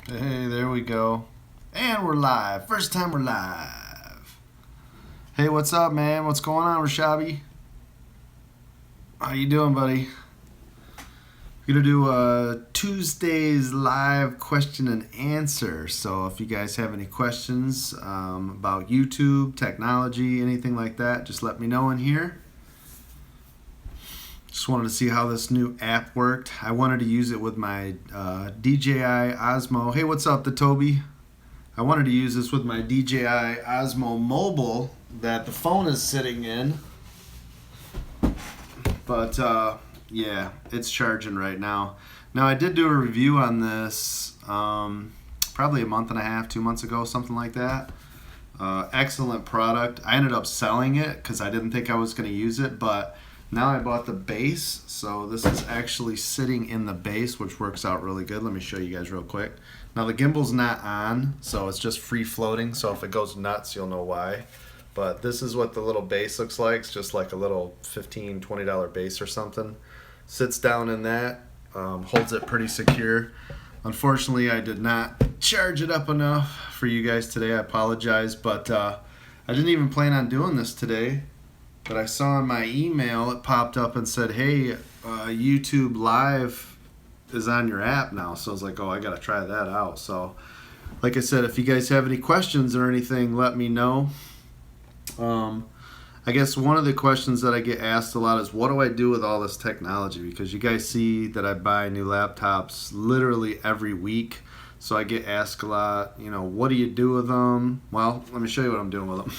Hey, there we go. And we're live. First time we're live. Hey, what's up, man? What's going on, Rashabi? How you doing, buddy? We're gonna do Tuesday's live question and answer. So if you guys have any questions about YouTube, technology, anything like that, just let me know in here. Just wanted to see how this new app worked. I wanted to use it with my DJI Osmo. Hey, what's up, the Toby? I wanted to use this with my DJI Osmo Mobile that the phone is sitting in. But yeah, it's charging right now. Now, I did do a review on this probably a month and a half, 2 months ago, something like that. Excellent product. I ended up selling it because I didn't think I was going to use it, but now I bought the base, so this is actually sitting in the base, which works out really good. Let me show you guys real quick. Now the gimbal's not on, so it's just free floating, so if it goes nuts, you'll know why. But this is what the little base looks like. It's just like a little $15, $20 base or something. Sits down in that, holds it pretty secure. Unfortunately, I did not charge it up enough for you guys today. I apologize, but I didn't even plan on doing this today. But I saw in my email, it popped up and said, hey, YouTube Live is on your app now. So I was like, oh, I got to try that out. So like I said, if you guys have any questions or anything, let me know. I guess one of the questions that I get asked a lot is, what do I do with all this technology? Because you guys see that I buy new laptops literally every week. So I get asked a lot, what do you do with them? Well, let me show you what I'm doing with them.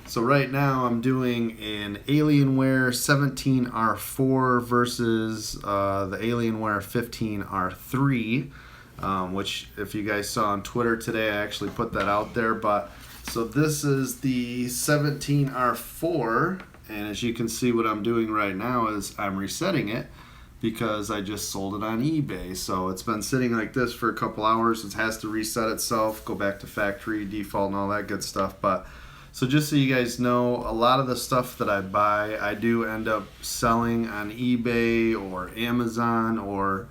So right now I'm doing an Alienware 17R4 versus the Alienware 15R3, which if you guys saw on Twitter today, I actually put that out there. But so this is the 17R4, and as you can see, what I'm doing right now is I'm resetting it because I just sold it on eBay. So it's been sitting like this for a couple hours. It has to reset itself, go back to factory default and all that good stuff. But so just so you guys know, a lot of the stuff that I buy, I do end up selling on eBay or Amazon, or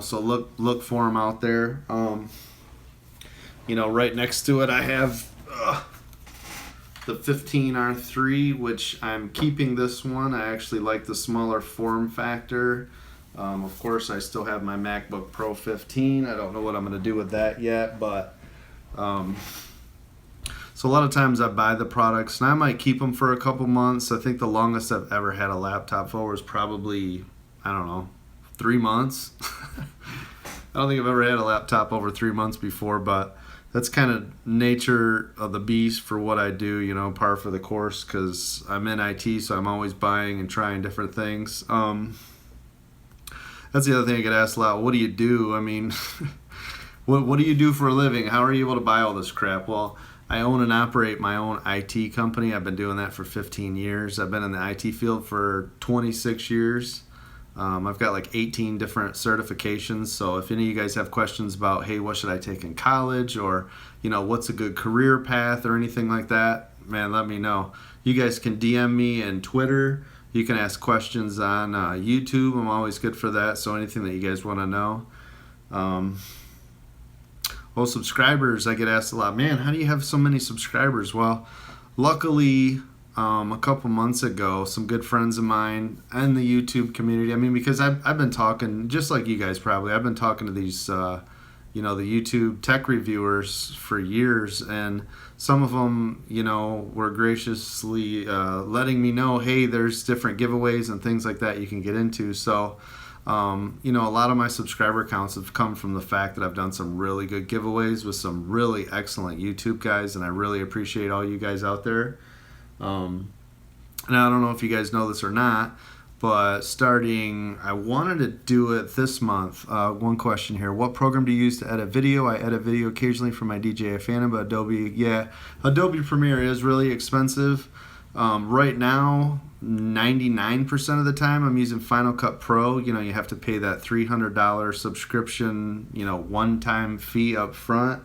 so look for them out there. Right next to it I have the 15R3, which I'm keeping this one. I actually like the smaller form factor. Of course, I still have my MacBook Pro 15. I don't know what I'm going to do with that yet, but so a lot of times I buy the products and I might keep them for a couple months. I think the longest I've ever had a laptop for was probably, 3 months. I don't think I've ever had a laptop over 3 months before, but that's kind of nature of the beast for what I do, par for the course, because I'm in IT, so I'm always buying and trying different things. That's the other thing I get asked a lot. What do you do? I mean, what do you do for a living? How are you able to buy all this crap? Well, I own and operate my own IT company. I've been doing that for 15 years. I've been in the IT field for 26 years. I've got like 18 different certifications. So if any of you guys have questions about, hey, what should I take in college, or, what's a good career path or anything like that, man, let me know. You guys can DM me and Twitter. You can ask questions on YouTube. I'm always good for that. So anything that you guys want to know. Well, subscribers, I get asked a lot, man, how do you have so many subscribers? Well, luckily, a couple months ago, some good friends of mine and the YouTube community, because I've been talking, just like you guys probably, I've been talking to these, the YouTube tech reviewers for years, and some of them, were graciously letting me know, hey, there's different giveaways and things like that you can get into. So a lot of my subscriber counts have come from the fact that I've done some really good giveaways with some really excellent YouTube guys, and I really appreciate all you guys out there. And I don't know if you guys know this or not, but I wanted to do it this month. One question here: what program do you use to edit video? I edit video occasionally for my DJI Phantom, but Adobe Premiere is really expensive. Right now, 99% of the time I'm using Final Cut Pro. You have to pay that $300 subscription, one-time fee up front.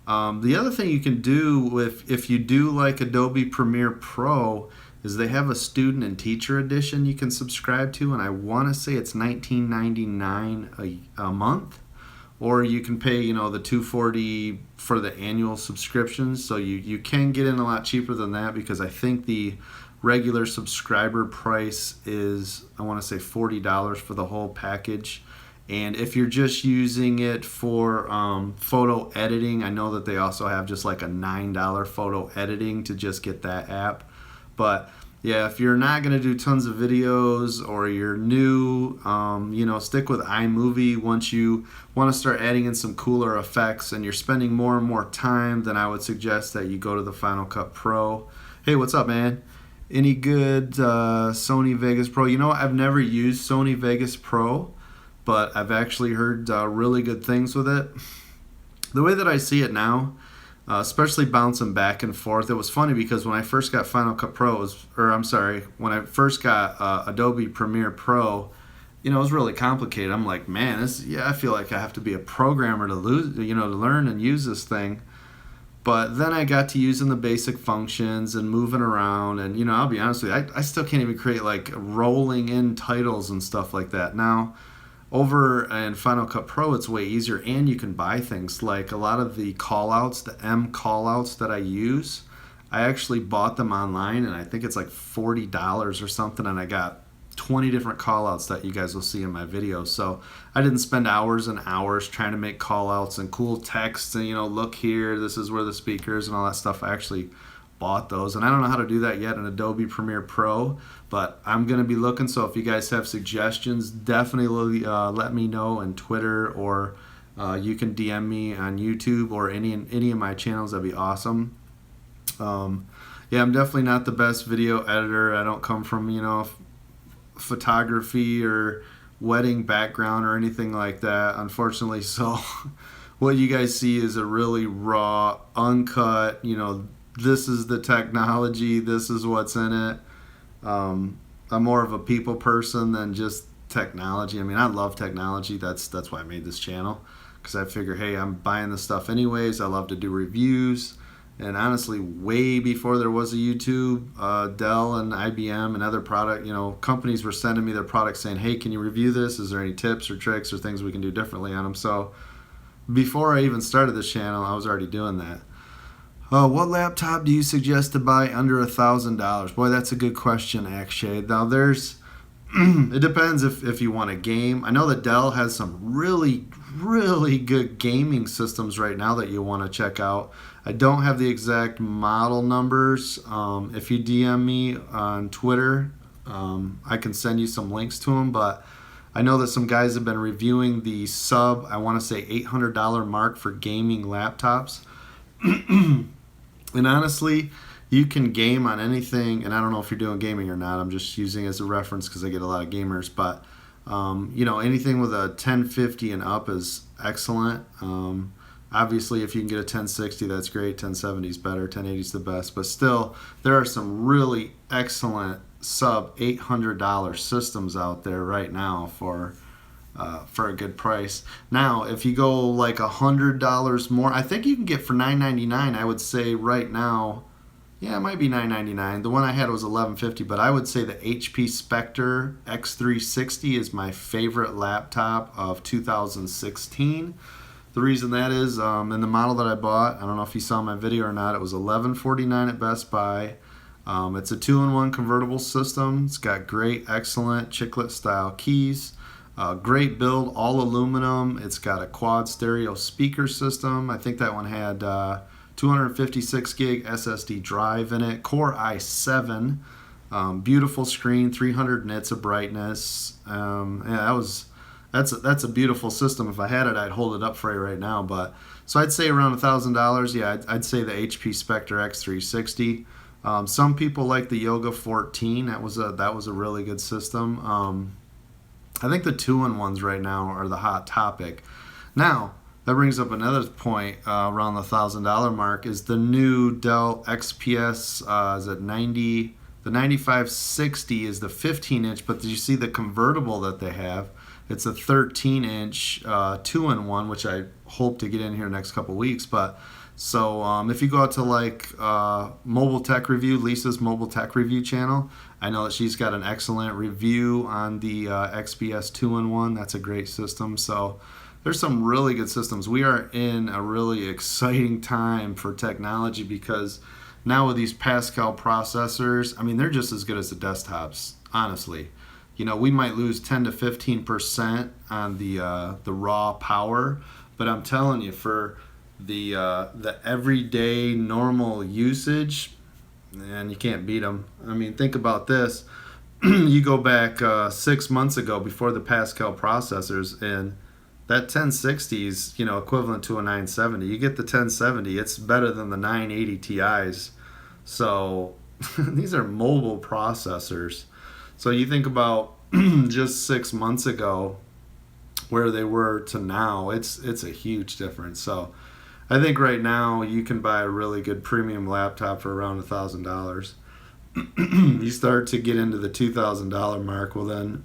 The other thing you can do if you do like Adobe Premiere Pro is they have a student and teacher edition you can subscribe to, and I want to say it's $19.99 a month, or you can pay, you know, the $240 for the annual subscriptions. So you can get in a lot cheaper than that, because I think the regular subscriber price is, I want to say $40 for the whole package. And if you're just using it for photo editing, I know that they also have just like a $9 photo editing to just get that app. But yeah, if you're not going to do tons of videos, or you're new, you know, stick with iMovie. Once you want to start adding in some cooler effects and you're spending more and more time, then I would suggest that you go to the Final Cut Pro. Hey, what's up, man? Any good Sony Vegas Pro? You know, I've never used Sony Vegas Pro, but I've actually heard really good things with it. The way that I see it now, especially bouncing back and forth, it was funny because when I first got Final Cut Pro, when I first got Adobe Premiere Pro, you know, it was really complicated. I'm like, man, I feel like I have to be a programmer to learn and use this thing. But then I got to using the basic functions and moving around, and you know, I'll be honest with you, I still can't even create like rolling in titles and stuff like that. Now, over in Final Cut Pro, it's way easier, and you can buy things like a lot of the callouts, the M callouts that I use. I actually bought them online, and I think it's like $40 or something, and I got 20 different callouts that you guys will see in my videos. So I didn't spend hours and hours trying to make callouts and cool text and, you know, look here, this is where the speaker is and all that stuff. I actually bought those, and I don't know how to do that yet in Adobe Premiere Pro, but I'm going to be looking. So if you guys have suggestions, definitely let me know on Twitter, or you can DM me on YouTube or any of my channels. That'd be awesome. Yeah, I'm definitely not the best video editor. I don't come from, you know, photography or wedding background or anything like that, unfortunately. So what you guys see is a really raw, uncut, you know, this is the technology, this is what's in it. I'm more of a people person than just technology. I mean, I love technology. That's why I made this channel, because I figure, hey, I'm buying this stuff anyways. I love to do reviews. And honestly, way before there was a YouTube, Dell and IBM and other product, you know, companies were sending me their products saying, hey, can you review this? Is there any tips or tricks or things we can do differently on them? So before I even started this channel, I was already doing that. What laptop do you suggest to buy under $1,000? Boy, that's a good question, Akshay. Now it depends if you want a game. I know that Dell has some really, really good gaming systems right now that you want to check out. I don't have the exact model numbers. If you DM me on Twitter, I can send you some links to them, but I know that some guys have been reviewing the I want to say $800 mark for gaming laptops. And honestly, you can game on anything, and I don't know if you're doing gaming or not. I'm just using it as a reference because I get a lot of gamers, but you know, anything with a 1050 and up is excellent. Obviously, if you can get a 1060, that's great. 1070 is better. 1080 is the best. But still, there are some really excellent sub $800 systems out there right now for a good price. Now, if you go like $100 more, I think you can get for $999. I would say right now, yeah, it might be $999. The one I had was $1150, but I would say the HP Spectre X360 is my favorite laptop of 2016. The reason that is, in the model that I bought, I don't know if you saw my video or not, it was $1149 at Best Buy. It's a 2-in-1 convertible system. It's got great, excellent chiclet style keys. Great build, all aluminum. It's got a quad stereo speaker system. I think that one had 256 gig SSD drive in it. Core i7. Beautiful screen, 300 nits of brightness. Yeah, that's a beautiful system. If I had it, I'd hold it up for you right now. But so I'd say around $1,000. Yeah, I'd say the HP Spectre X360. Some people like the Yoga 14. That was a really good system. I think the 2-in-1s right now are the hot topic. Now that brings up another point around the $1,000 mark is the new Dell XPS. Is it 90? The 9560 is the 15-inch, but did you see the convertible that they have? It's a 13-inch 2-in-1, which I hope to get in here next couple weeks. But so if you go out to like Mobile Tech Review, Lisa's Mobile Tech Review channel, I know that she's got an excellent review on the XPS 2-in-1. That's a great system. So there's some really good systems. We are in a really exciting time for technology because now with these Pascal processors, I mean, they're just as good as the desktops, honestly. You know, we might lose 10 to 15% on the raw power, but I'm telling you, for the everyday normal usage, and you can't beat them. I mean, think about this. You go back 6 months ago before the Pascal processors, and that 1060 is, you know, equivalent to a 970. You get the 1070, it's better than the 980 Ti's. So these are mobile processors. So you think about just 6 months ago where they were to now, it's a huge difference. So I think right now you can buy a really good premium laptop for around $1,000. You start to get into the $2,000 mark, well then,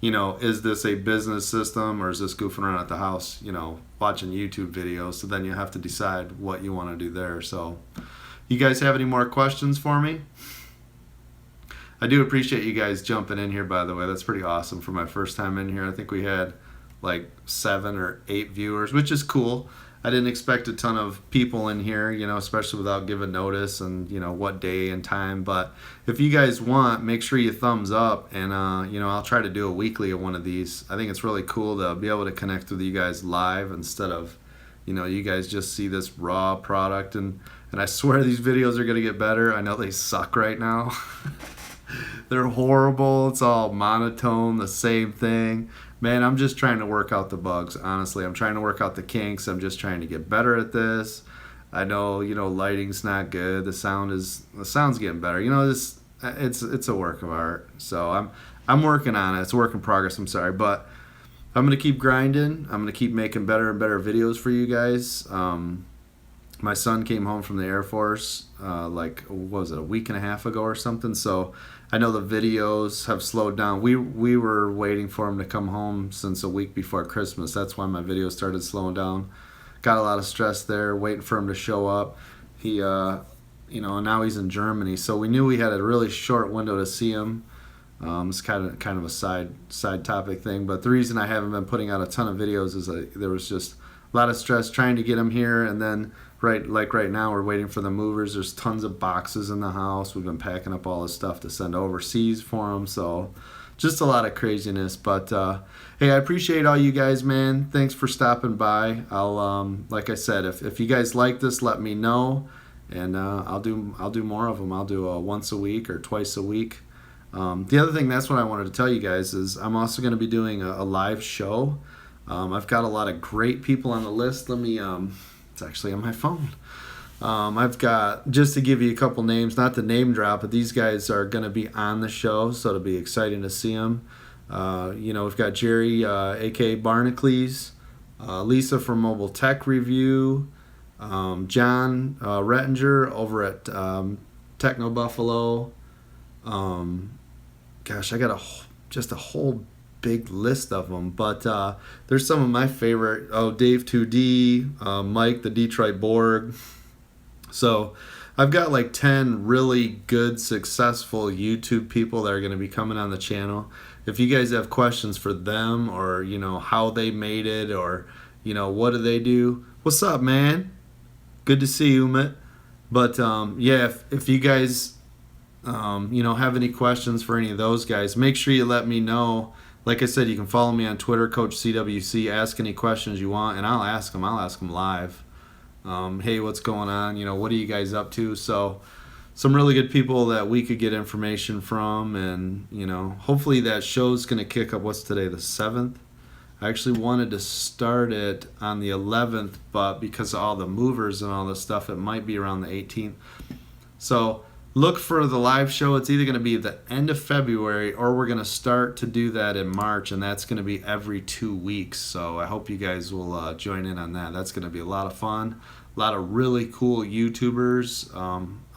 you know, is this a business system or is this goofing around at the house, you know, watching YouTube videos? So then you have to decide what you want to do there. So you guys have any more questions for me? I do appreciate you guys jumping in here, by the way. That's pretty awesome for my first time in here. I think we had like 7 or 8 viewers, which is cool. I didn't expect a ton of people in here, you know, especially without giving notice and, you know, what day and time. But if you guys want, make sure you thumbs up, and, you know, I'll try to do a weekly of one of these. I think it's really cool to be able to connect with you guys live instead of, you know, you guys just see this raw product. And I swear these videos are going to get better. I know they suck right now. They're horrible. It's all monotone, the same thing. Man, I'm just trying to work out the bugs, honestly. I'm trying to work out the kinks. I'm just trying to get better at this. I know, you know, lighting's not good. The sound's getting better. You know, it's a work of art. So I'm working on it. It's a work in progress, I'm sorry. But I'm going to keep grinding. I'm going to keep making better and better videos for you guys. My son came home from the Air Force like, what was it, a week and a half ago or something. So I know the videos have slowed down. We were waiting for him to come home since a week before Christmas. That's why my videos started slowing down. Got a lot of stress there, waiting for him to show up. He, you know, now he's in Germany. So we knew we had a really short window to see him. It's kind of a side topic thing. But the reason I haven't been putting out a ton of videos is there was just a lot of stress trying to get him here, and then right now we're waiting for the movers. There's tons of boxes in the house. We've been packing up all this stuff to send overseas for him, so just a lot of craziness. But hey, I appreciate all you guys, man. Thanks for stopping by. I'll like I said, if you guys like this, let me know, and I'll do more of them. I'll do once a week or twice a week. The other thing, that's what I wanted to tell you guys, is I'm also going to be doing a live show. I've got a lot of great people on the list. Let me it's actually on my phone. I've got, just to give you a couple names, not the name drop, but these guys are going to be on the show, so it'll be exciting to see them. You know, we've got Jerry, a.k.a. Barnacles, Lisa from Mobile Tech Review, John Rettinger over at Techno Buffalo. Gosh, I got just a whole big list of them, but there's some of my favorite. Dave 2D, Mike the Detroit Borg. So I've got like 10 really good, successful YouTube people that are going to be coming on the channel. If you guys have questions for them, or, you know, how they made it, or, you know, what do they do, what's up, man? Good to see you, Umit. But yeah, if you guys you know, have any questions for any of those guys, make sure you let me know. Like I said, you can follow me on Twitter, CoachCWC. Ask any questions you want, and I'll ask them. I'll ask them live. Hey, what's going on? You know, what are you guys up to? So, some really good people that we could get information from, and, you know, hopefully that show's going to kick up. What's today, the 7th? I actually wanted to start it on the 11th, but because of all the movers and all this stuff, it might be around the 18th. So look for the live show. It's either going to be the end of February, or we're going to start to do that in March, and that's going to be every 2 weeks. So I hope you guys will join in on that. That's going to be a lot of fun. A lot of really cool YouTubers.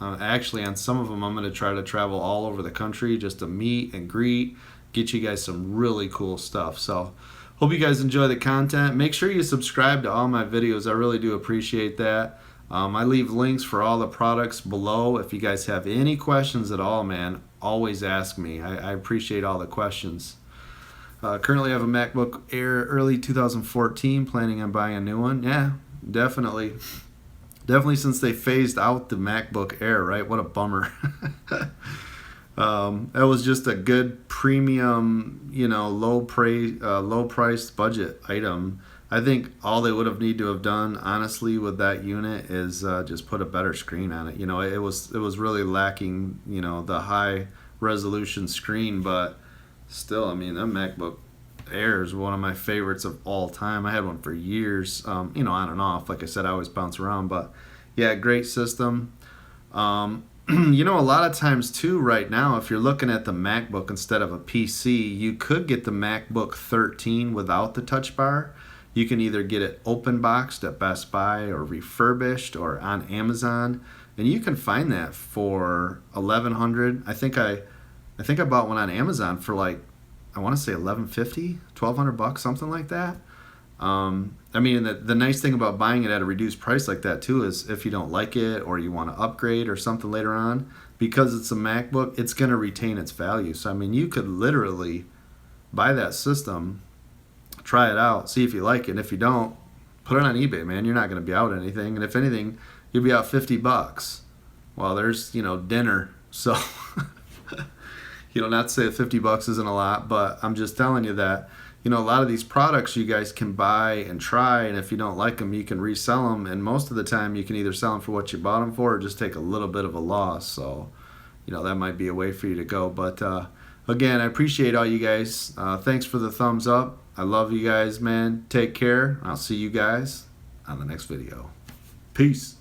Actually, on some of them, I'm going to try to travel all over the country just to meet and greet, get you guys some really cool stuff. So hope you guys enjoy the content. Make sure you subscribe to all my videos. I really do appreciate that. I leave links for all the products below. If you guys have any questions at all, man, always ask me. I appreciate all the questions. Currently have a MacBook Air early 2014, planning on buying a new one. Yeah, definitely. Definitely since they phased out the MacBook Air, right? What a bummer. That was just a good premium, low priced budget item. I think all they would have need to have done, honestly, with that unit is just put a better screen on it. It was really lacking, the high resolution screen, but still, I mean, that MacBook Air is one of my favorites of all time. I had one for years, on and off. Like I said, I always bounce around, but yeah, great system. A lot of times too, right now, if you're looking at the MacBook instead of a PC, you could get the MacBook 13 without the touch bar. You can either get it open boxed at Best Buy or refurbished or on Amazon, and you can find that for $1,100. I think I bought one on Amazon for like, I want to say $1,150, $1,200, something like that. I mean, the nice thing about buying it at a reduced price like that too is if you don't like it or you want to upgrade or something later on, because it's a MacBook, it's going to retain its value. So I mean, you could literally buy that system, try it out, see if you like it, and if you don't, put it on eBay, man. You're not going to be out anything, and if anything, you'll be out $50. Well, there's dinner. So not to say that $50 isn't a lot, but I'm just telling you that a lot of these products you guys can buy and try, and if you don't like them, you can resell them, and most of the time you can either sell them for what you bought them for or just take a little bit of a loss. So that might be a way for you to go. But again, I appreciate all you guys. Thanks for the thumbs up. I love you guys, man. Take care. I'll see you guys on the next video. Peace.